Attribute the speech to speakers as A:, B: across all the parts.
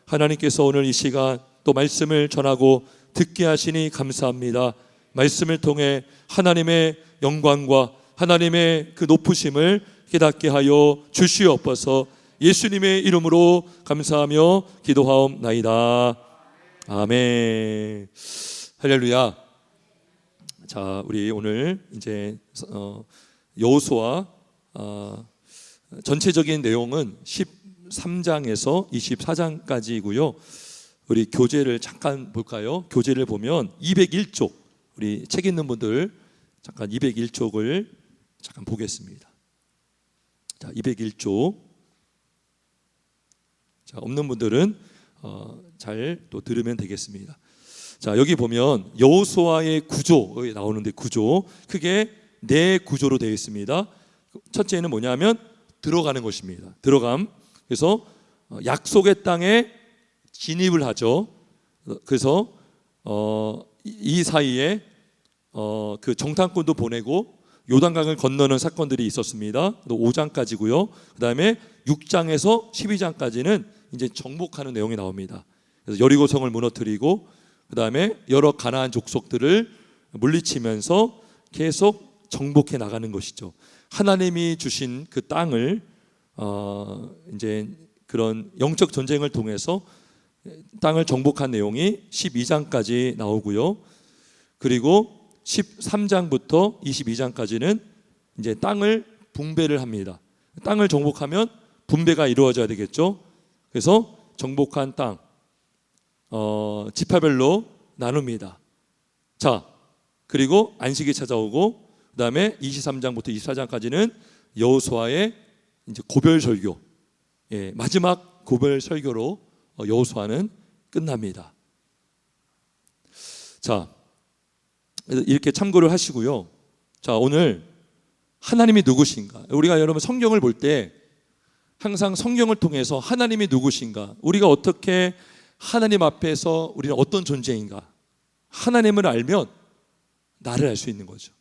A: 하나님께서 오늘 이 시간 또 말씀을 전하고 듣게 하시니 감사합니다. 말씀을 통해 하나님의 영광과 하나님의 그 높으심을 깨닫게 하여 주시옵소서. 예수님의 이름으로 감사하며 기도하옵나이다. 아멘. 할렐루야. 자, 우리 오늘 이제 여호수아 전체적인 내용은 13장에서 24장까지이고요. 우리 교재를 잠깐 볼까요? 교재를 보면 201쪽, 우리 책 있는 분들 잠깐 201쪽을 잠깐 보겠습니다. 자, 201쪽. 자, 없는 분들은 잘 또 들으면 되겠습니다. 자, 여기 보면 여호수아의 구조에 나오는데, 구조 크게 네 구조로 되어 있습니다. 첫째는 뭐냐면 들어가는 것입니다. 들어감. 그래서 약속의 땅에 진입을 하죠. 그래서 이 사이에 그 정탐꾼도 보내고 요단강을 건너는 사건들이 있었습니다. 또 5장까지고요. 그 다음에 6장에서 12장까지는 이제 정복하는 내용이 나옵니다. 그래서 여리고성을 무너뜨리고 그 다음에 여러 가나안 족속들을 물리치면서 계속 정복해 나가는 것이죠. 하나님이 주신 그 땅을 이제 그런 영적 전쟁을 통해서 땅을 정복한 내용이 12장까지 나오고요. 그리고 13장부터 22장까지는 이제 땅을 분배를 합니다. 땅을 정복하면 분배가 이루어져야 되겠죠. 그래서 정복한 땅 지파별로 나눕니다. 자, 그리고 안식이 찾아오고 그 다음에 23장부터 24장까지는 여호수아의 이제 고별 설교, 마지막 고별 설교로 여호수아는 끝납니다. 자, 이렇게 참고를 하시고요. 자, 오늘 하나님이 누구신가? 우리가 여러분 성경을 볼 때 항상 성경을 통해서 하나님이 누구신가? 우리가 어떻게 하나님 앞에서 우리는 어떤 존재인가? 하나님을 알면 나를 알 수 있는 거죠.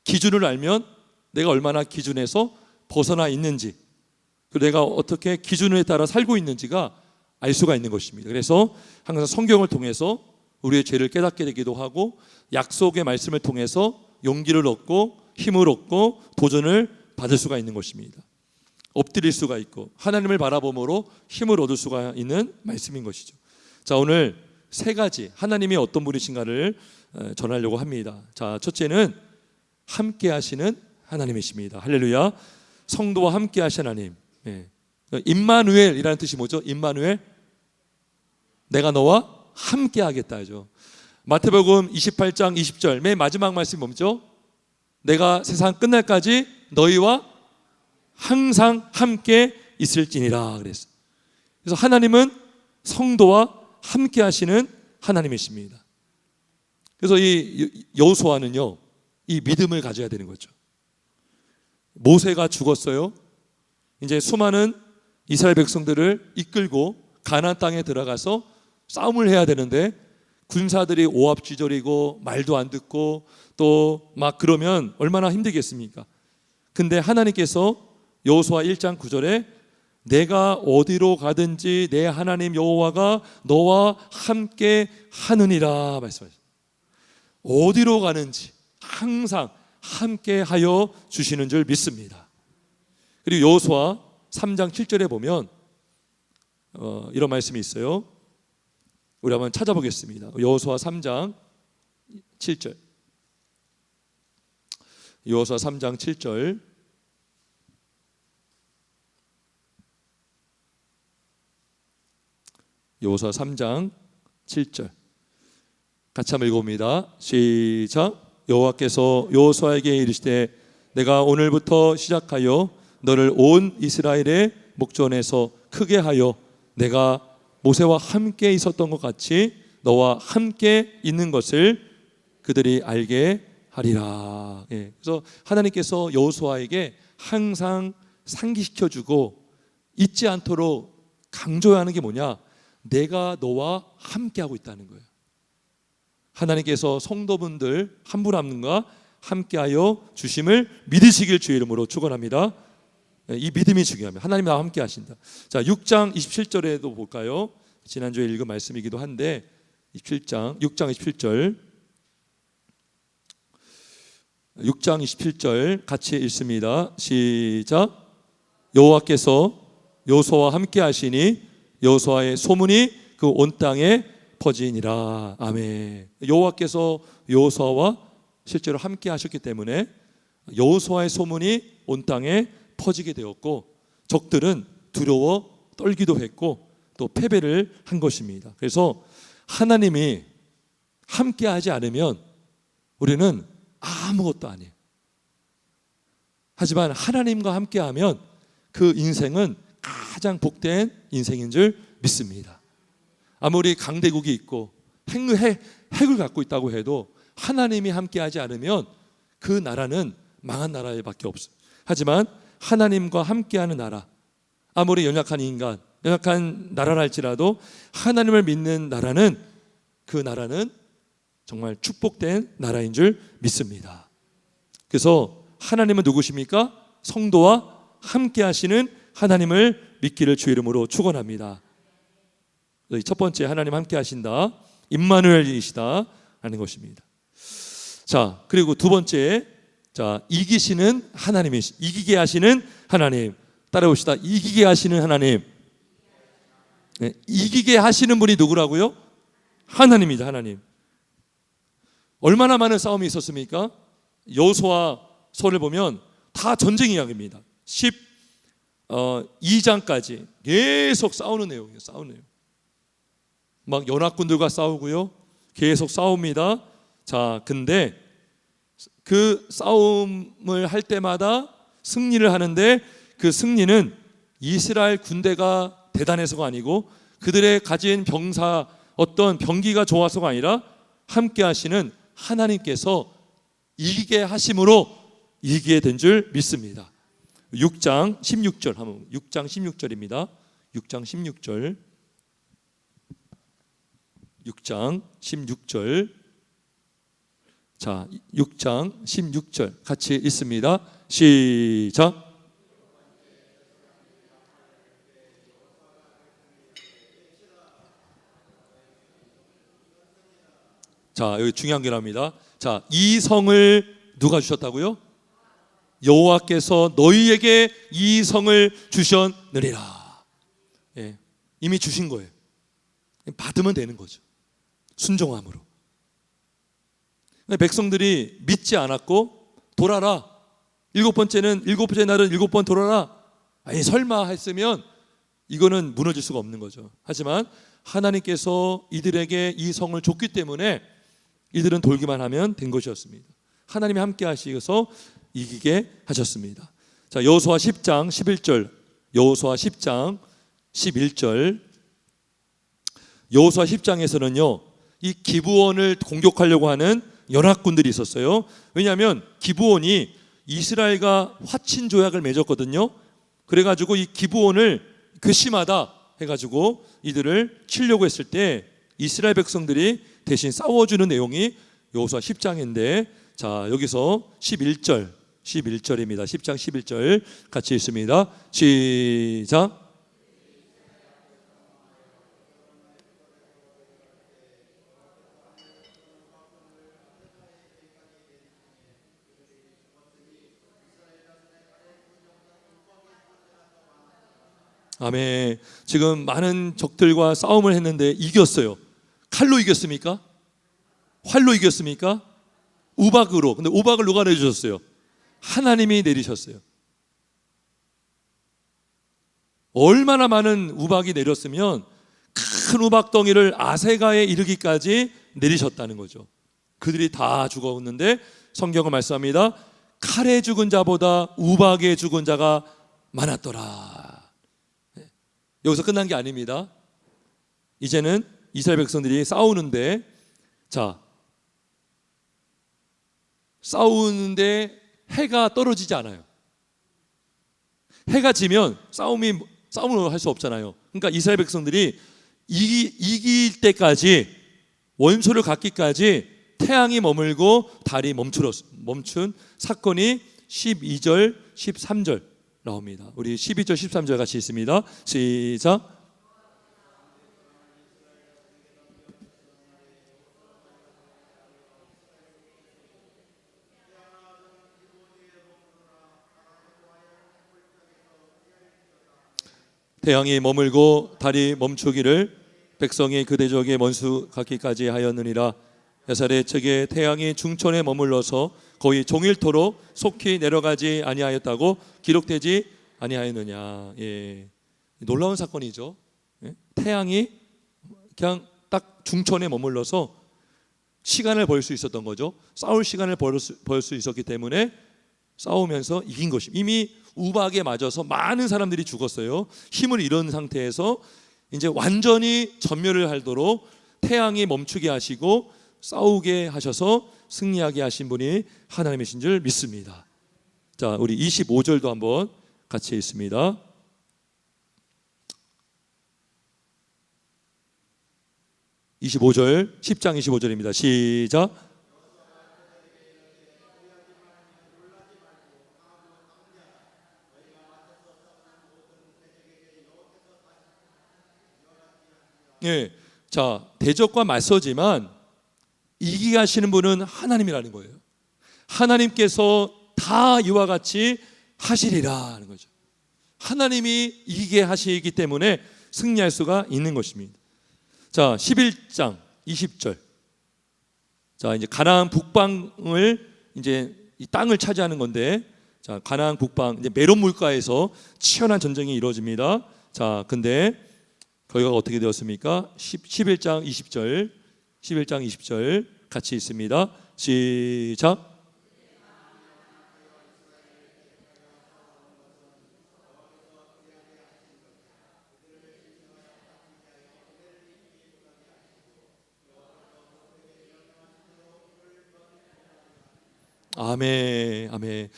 A: 기준을 알면 내가 얼마나 기준에서 벗어나 있는지, 그리고 내가 어떻게 기준에 따라 살고 있는지가 알 수가 있는 것입니다. 그래서 항상 성경을 통해서 우리의 죄를 깨닫게 되기도 하고, 약속의 말씀을 통해서 용기를 얻고 힘을 얻고 도전을 받을 수가 있는 것입니다. 엎드릴 수가 있고 하나님을 바라봄으로 힘을 얻을 수가 있는 말씀인 것이죠. 자, 오늘 세 가지 하나님이 어떤 분이신가를 전하려고 합니다. 자, 첫째는 함께 하시는 하나님이십니다. 할렐루야. 성도와 함께 하신 하나님. 임마누엘이라는 뜻이 뭐죠? 임마누엘, 내가 너와 함께 하겠다 하죠. 마태복음 28장 20절 맨 마지막 말씀이 뭐죠? 내가 세상 끝날까지 너희와 항상 함께 있을지니라 그랬어요. 그래서 하나님은 성도와 함께 하시는 하나님이십니다. 그래서 이 여호수아는요, 이 믿음을 가져야 되는 거죠. 모세가 죽었어요. 이제 수많은 이스라엘 백성들을 이끌고 가나안 땅에 들어가서 싸움을 해야 되는데 군사들이 오합지졸이고 말도 안 듣고 또 막 그러면 얼마나 힘들겠습니까? 근데 하나님께서 여호수아 1장 9절에 내가 어디로 가든지 내 하나님 여호와가 너와 함께 하느니라 말씀하셨어요. 어디로 가는지 항상 함께 하여 주시는 줄 믿습니다. 그리고 여호수아 3장 7절에 보면 이런 말씀이 있어요. 우리 한번 찾아보겠습니다. 여호수아 3장 7절. 여호수아 3장 7절. 여호수아 3장 7절 같이 한번 읽어봅니다. 시작. 여호와께서 여호수아에게 이르시되 내가 오늘부터 시작하여 너를 온 이스라엘의 목전에서 크게 하여 내가 모세와 함께 있었던 것 같이 너와 함께 있는 것을 그들이 알게 하리라. 그래서 하나님께서 여호수아에게 항상 상기시켜주고 잊지 않도록 강조해야 하는 게 뭐냐? 내가 너와 함께하고 있다는 거예요. 하나님께서 성도분들 한 분 한 분과 함께하여 주심을 믿으시길 주의 이름으로 축원합니다. 이 믿음이 중요합니다. 하나님 나와 함께 하신다. 자, 6장 27절에도 볼까요? 지난주에 읽은 말씀이기도 한데 6장 27절 6장 27절 같이 읽습니다. 시작. 여호와께서 여호수아와 함께 하시니 여호수아의 소문이 그 온 땅에 퍼지니라. 아멘. 여호와께서 여호수아와 실제로 함께 하셨기 때문에 여호수아의 소문이 온 땅에 퍼지게 되었고 적들은 두려워 떨기도 했고 또 패배를 한 것입니다. 그래서 하나님이 함께 하지 않으면 우리는 아무것도 아니에요. 하지만 하나님과 함께하면 그 인생은 가장 복된 인생인 줄 믿습니다. 아무리 강대국이 있고 핵을 갖고 있다고 해도 하나님이 함께하지 않으면 그 나라는 망한 나라밖에 없어요. 하지만 하나님과 함께하는 나라, 아무리 연약한 인간, 연약한 나라랄지라도 하나님을 믿는 나라는 그 나라는 정말 축복된 나라인 줄 믿습니다. 그래서 하나님은 누구십니까? 성도와 함께 하시는 하나님을 믿기를 주 이름으로 축원합니다. 첫 번째, 하나님 함께 하신다, 임마누엘이시다 하는 것입니다. 자, 그리고 두 번째, 자, 이기시는 하나님이시, 이기게 하시는 하나님. 따라봅시다. 이기게 하시는 하나님. 네, 이기게 하시는 분이 누구라고요? 하나님이다. 하나님. 얼마나 많은 싸움이 있었습니까? 여호수아서를 보면 다 전쟁 이야기입니다. 12장까지 계속 싸우는 내용이에요. 싸우는 내용. 막 연합군들과 싸우고요. 계속 싸웁니다. 자, 근데 그 싸움을 할 때마다 승리를 하는데 그 승리는 이스라엘 군대가 대단해서가 아니고 그들의 가진 병사 어떤 병기가 좋아서가 아니라 함께 하시는 하나님께서 이기게 하심으로 이기게 된 줄 믿습니다. 6장 16절 한번 6장 16절입니다. 6장 16절 6장 16절 자, 6장 16절 같이 읽습니다. 시작. 자, 여기 중요한 게 나옵니다. 자, 이 성을 누가 주셨다고요? 여호와께서 너희에게 이 성을 주셨느니라. 예, 이미 주신 거예요. 받으면 되는 거죠. 순종함으로. 백성들이 믿지 않았고 돌아라. 일곱 번째 날은 7번 돌아라. 아니 설마 했으면 이거는 무너질 수가 없는 거죠. 하지만 하나님께서 이들에게 이 성을 줬기 때문에 이들은 돌기만 하면 된 것이었습니다. 하나님이 함께 하시어서 이기게 하셨습니다. 자, 여호수아 10장 11절, 여호수아 10장 11절. 여호수아 10장에서는요, 이 기브온을 공격하려고 하는 연합군들이 있었어요. 왜냐하면 기브온이 이스라엘과 화친 조약을 맺었거든요. 그래가지고 이 기브온을 괘씸하다 해가지고 이들을 치려고 했을 때 이스라엘 백성들이 대신 싸워주는 내용이 여호수아 10장인데, 자, 여기서 11절입니다. 10장 11절 같이 읽습니다. 시작. 아멘. 지금 많은 적들과 싸움을 했는데 이겼어요. 칼로 이겼습니까? 활로 이겼습니까? 우박으로. 근데 우박을 누가 내주셨어요? 하나님이 내리셨어요. 얼마나 많은 우박이 내렸으면 큰 우박덩이를 아세가에 이르기까지 내리셨다는 거죠. 그들이 다 죽었는데 성경은 말씀합니다. 칼에 죽은 자보다 우박에 죽은 자가 많았더라. 여기서 끝난 게 아닙니다. 이제는 이스라엘 백성들이 싸우는데, 자, 싸우는데 해가 떨어지지 않아요. 해가 지면 싸움을 할 수 없잖아요. 그러니까 이스라엘 백성들이 이길 때까지, 원소를 갖기까지 태양이 머물고 달이 멈춘 사건이 12절, 13절 나옵니다. 우리 12절, 13절 같이 있습니다. 시작. 태양이 머물고 달이 멈추기를 백성이 그 대적의 원수 갖기까지 하였느니라. 야살의 책에 태양이 중천에 머물러서 거의 종일토록 속히 내려가지 아니하였다고 기록되지 아니하였느냐. 예. 놀라운 사건이죠. 예? 태양이 그냥 딱 중천에 머물러서 시간을 벌 수 있었던 거죠. 싸울 시간을 벌 수 있었기 때문에 싸우면서 이긴 것입니다. 이미 우박에 맞아서 많은 사람들이 죽었어요. 힘을 잃은 상태에서 이제 완전히 전멸을 하도록 태양이 멈추게 하시고 싸우게 하셔서 승리하게 하신 분이 하나님이신 줄 믿습니다. 자, 우리 25절도 한번 같이 읽습니다. 25절, 10장 25절입니다. 시작. 예, 자, 대적과 맞서지만 이기게 하시는 분은 하나님이라는 거예요. 하나님께서 다 이와 같이 하시리라 하는 거죠. 하나님이 이기게 하시기 때문에 승리할 수가 있는 것입니다. 자, 11장 20절. 자, 이제 가나안 북방을 이제 이 땅을 차지하는 건데, 자, 가나안 북방 이제 메론 물가에서 치열한 전쟁이 이루어집니다. 자, 근데 결과가 어떻게 되었습니까? 11장 20절. 11장 20절 같이 있습니다. 시작. 아멘, 아멘.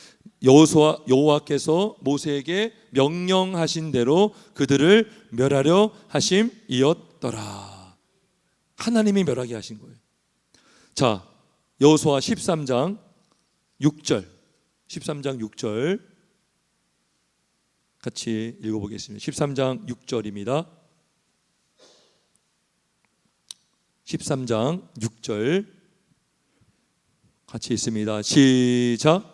A: 여호와께서 모세에게 명령하신 대로 그들을 멸하려 하심이었더라. 하나님이 멸하게 하신 거예요. 자, 여호수아 13장 6절, 13장 6절 같이 읽어보겠습니다. 13장 6절입니다. 13장 6절 같이 있습니다. 시작.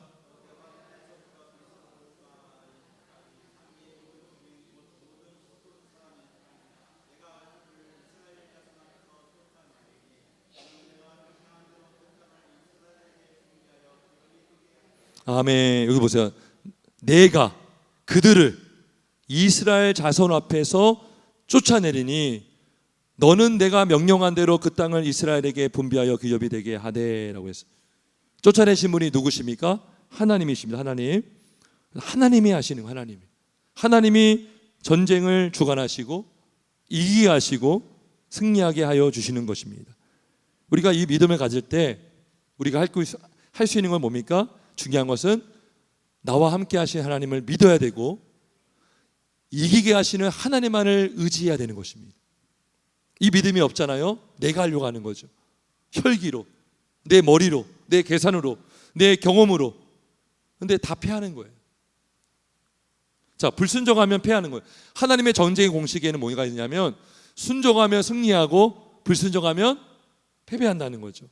A: 아멘. 여기 보세요. 내가 그들을 이스라엘 자손 앞에서 쫓아내리니 너는 내가 명령한 대로 그 땅을 이스라엘에게 분비하여 기업이 되게 하되라고 했어요. 쫓아내신 분이 누구십니까? 하나님이십니다. 하나님. 하나님이 하시는 하나님. 하나님이 전쟁을 주관하시고 이기게 하시고 승리하게 하여 주시는 것입니다. 우리가 이 믿음을 가질 때 우리가 할 수 있는 건 뭡니까? 중요한 것은 나와 함께 하신 하나님을 믿어야 되고 이기게 하시는 하나님만을 의지해야 되는 것입니다. 이 믿음이 없잖아요. 내가 하려고 하는 거죠. 혈기로, 내 머리로, 내 계산으로, 내 경험으로. 근데 다 패하는 거예요. 자, 불순종하면 패하는 거예요. 하나님의 전쟁의 공식에는 뭐가 있냐면 순종하면 승리하고 불순종하면 패배한다는 거죠.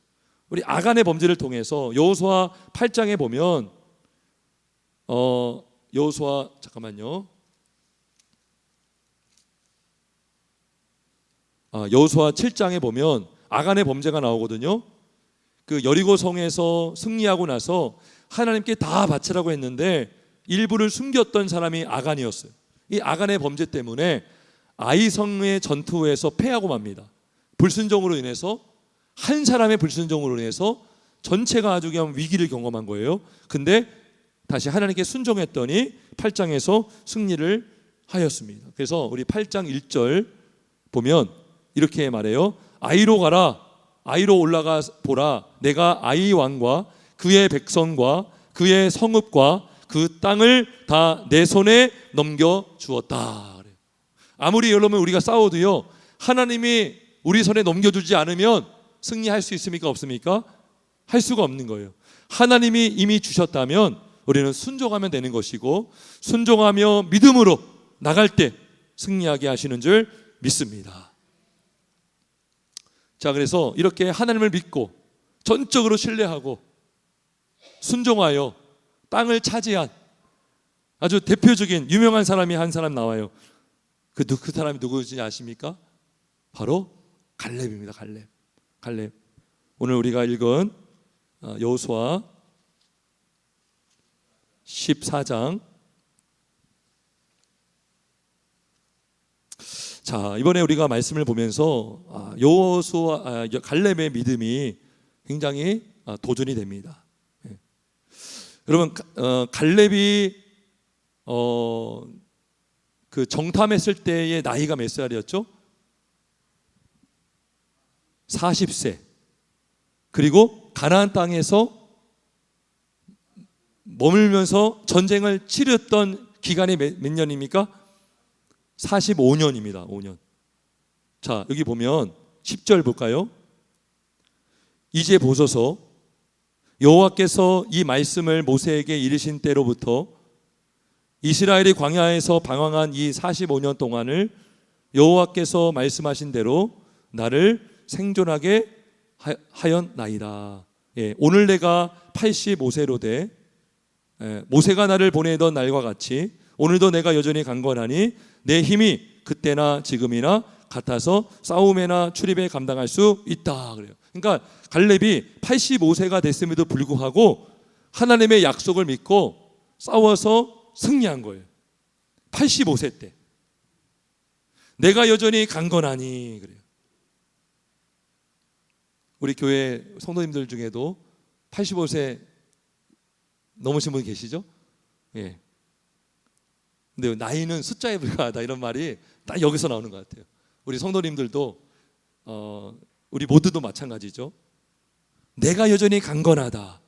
A: 우리 아간의 범죄를 통해서 여호수아 8장에 보면 여호수아 잠깐만요. 여호수아 7장에 보면 아간의 범죄가 나오거든요. 그 여리고 성에서 승리하고 나서 하나님께 다 바치라고 했는데 일부를 숨겼던 사람이 아간이었어요. 이 아간의 범죄 때문에 아이성의 전투에서 패하고 맙니다. 불순종으로 인해서 한 사람의 불순종으로 인해서 전체가 아주 그냥 위기를 경험한 거예요. 근데 다시 하나님께 순종했더니 8장에서 승리를 하였습니다. 그래서 우리 8장 1절 보면 이렇게 말해요. 아이로 가라. 아이로 올라가 보라. 내가 아이 왕과 그의 백성과 그의 성읍과 그 땅을 다 내 손에 넘겨 주었다. 아무리 여러분 우리가 싸워도요, 하나님이 우리 손에 넘겨주지 않으면 승리할 수 있습니까? 없습니까? 할 수가 없는 거예요. 하나님이 이미 주셨다면 우리는 순종하면 되는 것이고 순종하며 믿음으로 나갈 때 승리하게 하시는 줄 믿습니다. 자, 그래서 이렇게 하나님을 믿고 전적으로 신뢰하고 순종하여 땅을 차지한 아주 대표적인 유명한 사람이 한 사람 나와요. 그 사람이 누구인지 아십니까? 바로 갈렙입니다. 갈렙. 오늘 우리가 읽은 여호수아 14장. 자, 이번에 우리가 말씀을 보면서 갈렙의 믿음이 굉장히 도전이 됩니다. 여러분, 갈렙이 그 정탐했을 때의 나이가 몇 살이었죠? 40세. 그리고 가나안 땅에서 머물면서 전쟁을 치렀던 기간이 몇 년입니까? 45년입니다. 5년. 자, 여기 보면 10절 볼까요? 이제 보소서, 여호와께서 이 말씀을 모세에게 이르신 때로부터 이스라엘이 광야에서 방황한 이 45년 동안을 여호와께서 말씀하신 대로 나를 생존하게 하였나이다. 오늘 내가 85세로 돼 모세가 나를 보내던 날과 같이 오늘도 내가 여전히 강건하니 내 힘이 그때나 지금이나 같아서 싸움에나 출입에 감당할 수 있다. 그래요. 그러니까 갈렙이 85세가 됐음에도 불구하고 하나님의 약속을 믿고 싸워서 승리한 거예요. 85세 때 내가 여전히 강건하니. 그래요. 우리 교회 성도님들 중에도 85세 넘으신 분 계시죠? 예. 근데 나이는 숫자에 불과하다 이런 말이 딱 여기서 나오는 것 같아요. 우리 성도님들도 우리 모두도 마찬가지죠. 내가 여전히 강건하다.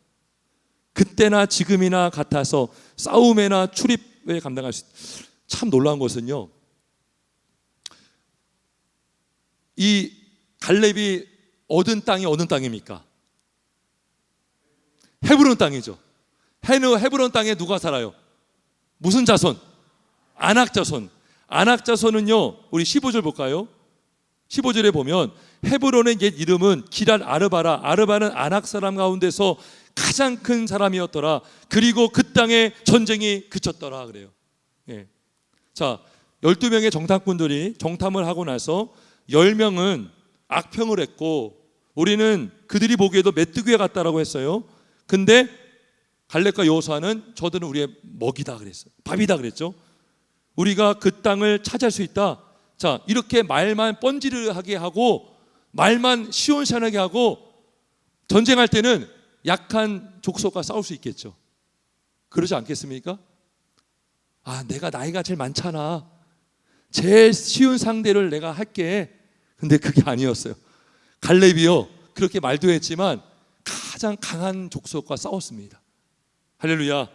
A: 그때나 지금이나 같아서 싸움에나 출입에 감당할 수 있다. 참 놀라운 것은요, 이 갈렙이 얻은 땅이 어느 땅입니까? 헤브론 땅이죠. 헤브론 땅에 누가 살아요? 무슨 자손? 아낙 자손. 아낙 자손은요, 우리 15절 볼까요? 15절에 보면 헤브론의 옛 이름은 기럇 아르바라. 아르바는 아낙 사람 가운데서 가장 큰 사람이었더라. 그리고 그 땅에 전쟁이 그쳤더라. 그래요. 예. 자, 12명의 정탐꾼들이 정탐을 하고 나서 10명은 악평을 했고 우리는 그들이 보기에도 메뚜기에 같다라고 했어요. 근데 갈렙과 여호수아는 저들은 우리의 먹이다 그랬어요. 밥이다 그랬죠. 우리가 그 땅을 차지할 수 있다. 자, 이렇게 말만 뻔지르하게 하고 말만 시원시원하게 하고 전쟁할 때는 약한 족속과 싸울 수 있겠죠. 그러지 않겠습니까? 내가 나이가 제일 많잖아. 제일 쉬운 상대를 내가 할게. 근데 그게 아니었어요. 갈렙이요, 그렇게 말도 했지만 가장 강한 족속과 싸웠습니다. 할렐루야.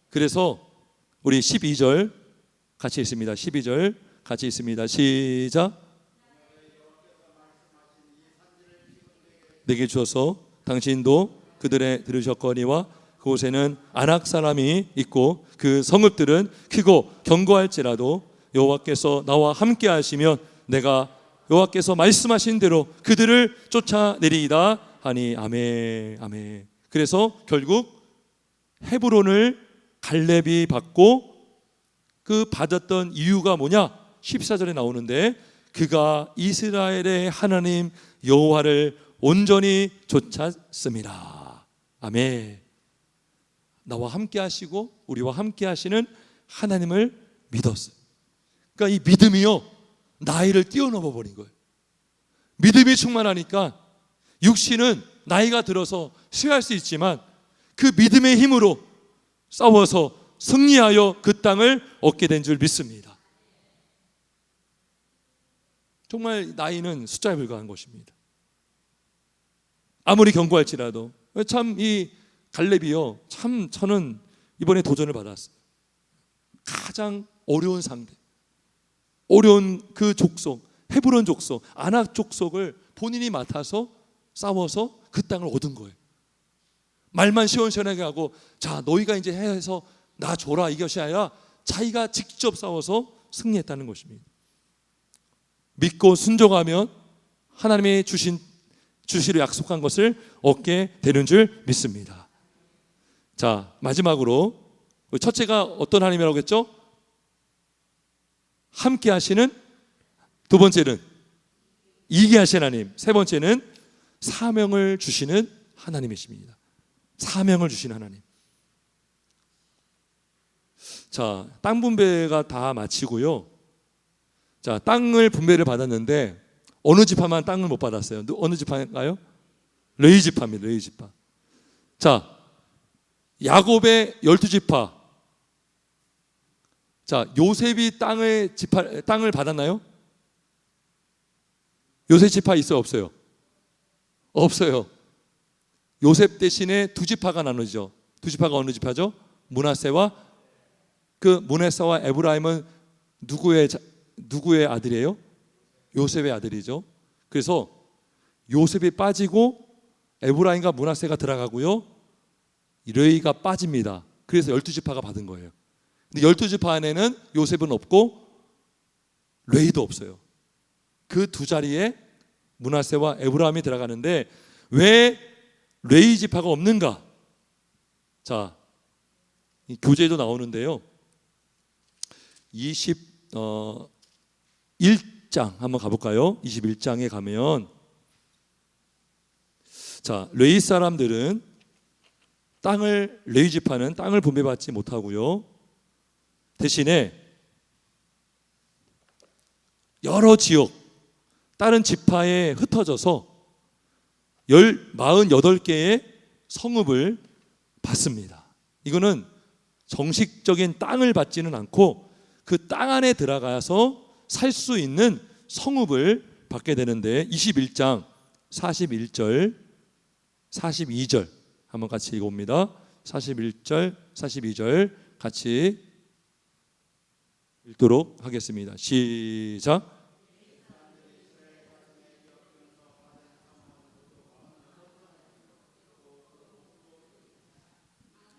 A: 그래서 우리 12절 같이 있습니다. 12절 같이 있습니다. 시작. 내게 주어서 당신도 그들의 들으셨거니와 그곳에는 아낙 사람이 있고 그 성읍들은 크고 견고할지라도 여호와께서 나와 함께 하시면 내가 여호와께서 말씀하신 대로 그들을 쫓아내리이다 하니. 아멘. 아멘. 그래서 결국 헤브론을 갈렙이 받고 그 받았던 이유가 뭐냐? 14절에 나오는데 그가 이스라엘의 하나님 여호와를 온전히 쫓았습니다. 아멘. 나와 함께 하시고 우리와 함께 하시는 하나님을 믿었어요. 그러니까 이 믿음이요, 나이를 뛰어넘어 버린 거예요. 믿음이 충만하니까 육신은 나이가 들어서 쇠할 수 있지만 그 믿음의 힘으로 싸워서 승리하여 그 땅을 얻게 된 줄 믿습니다. 정말 나이는 숫자에 불과한 것입니다. 아무리 견고할지라도. 참 이 갈렙이요, 참 저는 이번에 도전을 받았어요. 가장 어려운 상대, 어려운 그 족속, 헤브론 족속, 아낙 족속을 본인이 맡아서 싸워서 그 땅을 얻은 거예요. 말만 시원시원하게 하고 자 너희가 이제 해서 나 줘라 이것이 아니라 자기가 직접 싸워서 승리했다는 것입니다. 믿고 순종하면 하나님이 주시로 약속한 것을 얻게 되는 줄 믿습니다. 자, 마지막으로 첫째가 어떤 하나님이라고 했죠? 함께 하시는, 두 번째는 이기게 하시는 하나님, 세 번째는 사명을 주시는 하나님이십니다. 사명을 주시는 하나님. 자, 땅 분배가 다 마치고요. 자, 땅을 분배를 받았는데 어느 지파만 땅을 못 받았어요? 어느 지파인가요? 레위 지파입니다. 레위 지파. 자, 야곱의 12지파. 자, 요셉이 땅을 받았나요? 요셉 지파 있어요, 없어요? 없어요. 요셉 대신에 두 지파가 나누죠. 두 지파가 어느 지파죠? 므낫세와, 그 므낫세와 에브라임은 누구의 아들이에요? 요셉의 아들이죠. 그래서 요셉이 빠지고 에브라임과 므낫세가 들어가고요, 레위가 빠집니다. 그래서 12지파가 받은 거예요. 근데 12지파 안에는 요셉은 없고 레위도 없어요. 그 두 자리에 므낫세와 에브라임이 들어가는데 왜 레위 지파가 없는가? 자, 이 교재에도 나오는데요. 21장 한번 가볼까요? 21장에 가면, 자, 레위 사람들은 레위 지파는 땅을 분배받지 못하고요, 대신에 여러 지역, 다른 지파에 흩어져서 48개의 성읍을 받습니다. 이거는 정식적인 땅을 받지는 않고 그 땅 안에 들어가서 살 수 있는 성읍을 받게 되는데, 21장 41절 42절 한번 같이 읽어봅니다. 41절 42절 같이 읽도록 하겠습니다. 시작.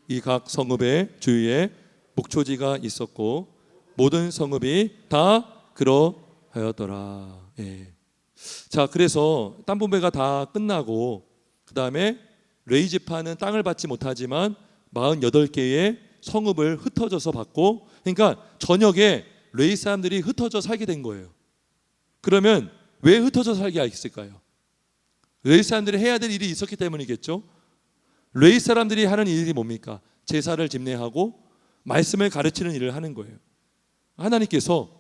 A: 이 각 성읍의 주위에 목초지가 있었고 모든 성읍이 다 그러하였더라. 예. 자, 그래서 땅 분배가 다 끝나고 그 다음에 레위 지파는 땅을 받지 못하지만 48개의 성읍을 흩어져서 받고, 그러니까 저녁에 레위 사람들이 흩어져 살게 된 거예요. 그러면 왜 흩어져 살게 했을까요? 레위 사람들이 해야 될 일이 있었기 때문이겠죠. 레위 사람들이 하는 일이 뭡니까? 제사를 집례하고 말씀을 가르치는 일을 하는 거예요. 하나님께서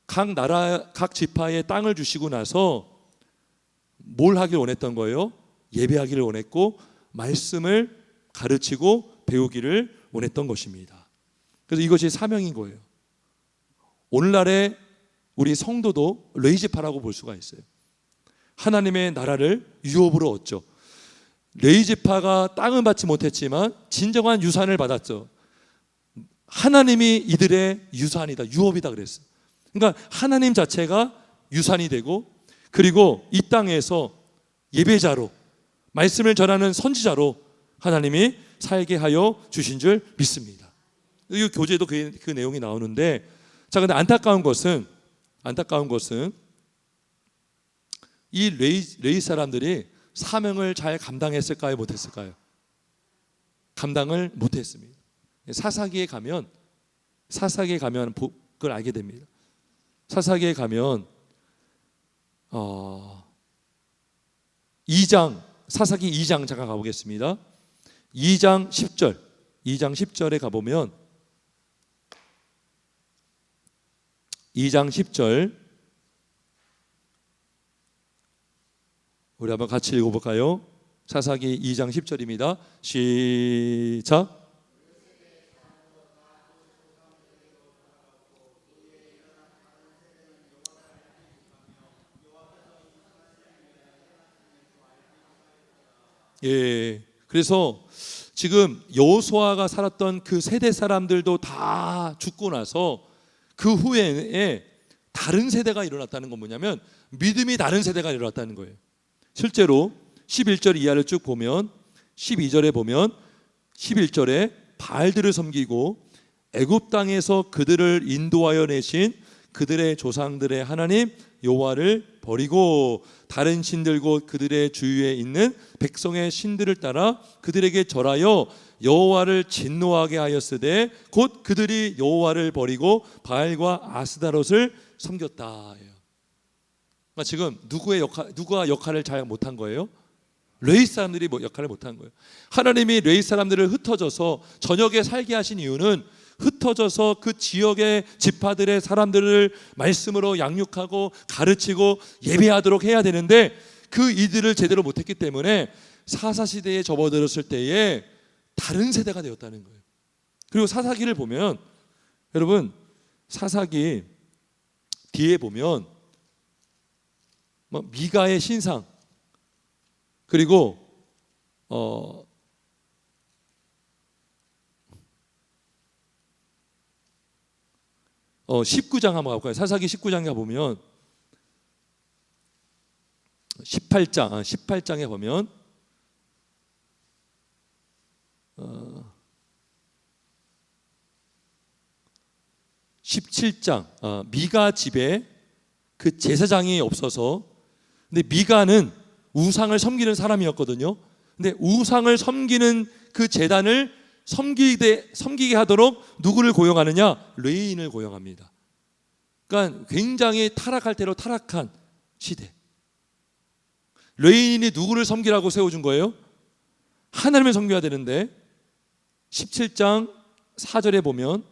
A: 각 나라, 각 지파에 땅을 주시고 나서 뭘 하길 원했던 거예요? 예배하기를 원했고 말씀을 가르치고 배우기를 원했던 것입니다. 그래서 이것이 사명인 거예요. 오늘날의 우리 성도도 레위 지파라고 볼 수가 있어요. 하나님의 나라를 유업으로 얻죠. 레위 지파가 땅은 받지 못했지만 진정한 유산을 받았죠. 하나님이 이들의 유산이다, 유업이다 그랬어요. 그러니까 하나님 자체가 유산이 되고, 그리고 이 땅에서 예배자로, 말씀을 전하는 선지자로 하나님이 살게 하여 주신 줄 믿습니다. 이 교재도 그 내용이 나오는데, 자, 근데 안타까운 것은 이 레위 사람들이 사명을 잘 감당했을까요, 못했을까요? 감당을 못했습니다. 사사기에 가면 그걸 알게 됩니다. 사사기에 가면 사사기 2장 잠깐 가보겠습니다. 2장 10절에 가보면 2장 10절 우리 한번 같이 읽어볼까요? 사사기 2장 10절입니다. 시작. 예, 그래서 지금 여호수아가 살았던 그 세대 사람들도 다 죽고 나서 그 후에 다른 세대가 일어났다는 건 뭐냐면 믿음이 다른 세대가 일어났다는 거예요. 실제로 11절 이하를 쭉 보면 12절에 보면 11절에 바알들을 섬기고 애굽 땅에서 그들을 인도하여 내신 그들의 조상들의 하나님 여호와를 버리고 다른 신들 곧 그들의 주위에 있는 백성의 신들을 따라 그들에게 절하여 여호와를 진노하게 하였으되 곧 그들이 여호와를 버리고 바알과 아스다롯을 섬겼다. 그러니까 지금 누가 역할을 잘 못한 거예요? 레위 사람들이 역할을 못한 거예요. 하나님이 레위 사람들을 흩어져서 저녁에 살게 하신 이유는 흩어져서 그 지역의 지파들의 사람들을 말씀으로 양육하고 가르치고 예배하도록 해야 되는데 그 이들을 제대로 못했기 때문에 사사시대에 접어들었을 때에 다른 세대가 되었다는 거예요. 그리고 사사기를 보면 여러분 사사기 뒤에 보면 미가의 신상 그리고 19장 한번 가볼까요? 사사기 19장에 가보면 18장에 보면 17장 미가 집에 그 제사장이 없어서 근데 미가는 우상을 섬기는 사람이었거든요. 근데 우상을 섬기는 그 제단을 섬기게 하도록 누구를 고용하느냐? 레위인을 고용합니다. 그러니까 굉장히 타락할 대로 타락한 시대. 레위인이 누구를 섬기라고 세워준 거예요? 하나님을 섬겨야 되는데 17장 4절에 보면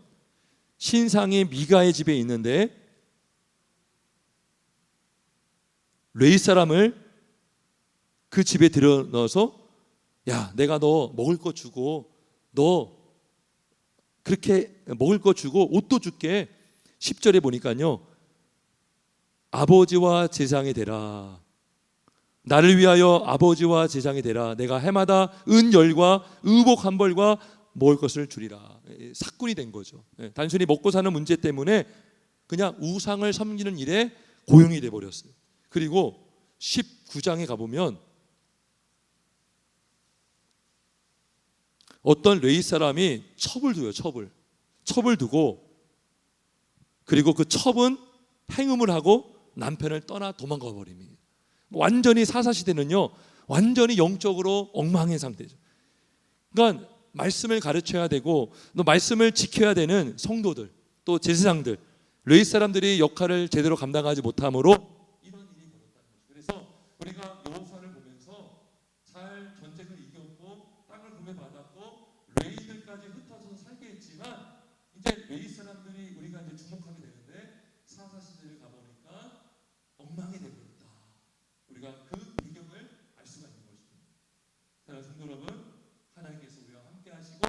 A: 신상이 미가의 집에 있는데 레위 사람을 그 집에 들여넣어서 야 내가 너 먹을 거 주고 너 그렇게 먹을 거 주고 옷도 줄게. 10절에 보니까요 아버지와 제사장이 되라. 나를 위하여 아버지와 제사장이 되라. 내가 해마다 은열과 의복 한 벌과 먹을 것을 주리라. 사꾼이 된 거죠. 단순히 먹고 사는 문제 때문에 그냥 우상을 섬기는 일에 고용이 돼버렸어요. 그리고 19장에 가보면 어떤 레위 사람이 첩을 두어요. 첩을 두고 그리고 그 첩은 행음을 하고 남편을 떠나 도망가 버립니다. 완전히 사사시대는요 완전히 영적으로 엉망인 상태죠. 그러니까 말씀을 가르쳐야 되고 또 말씀을 지켜야 되는 성도들 또 제사장들 레위 사람들이 역할을 제대로 감당하지 못함으로 이런 일이 벌어졌다는 거죠. 그래서 우리가 여호수아를 보면서 잘 전쟁을 이겼고 땅을 구매받았고 레위들까지 흩어져서 살게 했지만 이제 레위 사람들이 우리가 이제 주목하게 되는데 사사시대를 가보니까 엉망이 되버렸다. 우리가 그 배경을 알 수가 있는 것입니다. 사랑하는 성도 여러분, 하나님께서 우리와 함께 하시고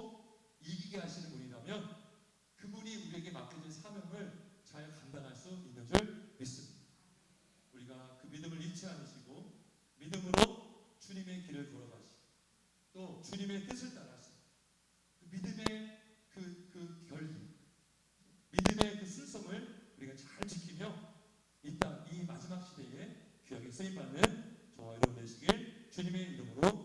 A: 이기게 하시는 분이라면 그분이 우리에게 맡겨진 사명을 잘 감당할 수 있는 줄 믿습니다. 우리가 그 믿음을 잃지 않으시고 믿음으로 주님의 길을 걸어가시고 또 주님의 뜻을 따라서 그 믿음의 그 결기, 믿음의 그 순성을 우리가 잘 지키며 이 마지막 시대에 귀하게 쓰임받는 저와 여러분 되시길 주님의 이름으로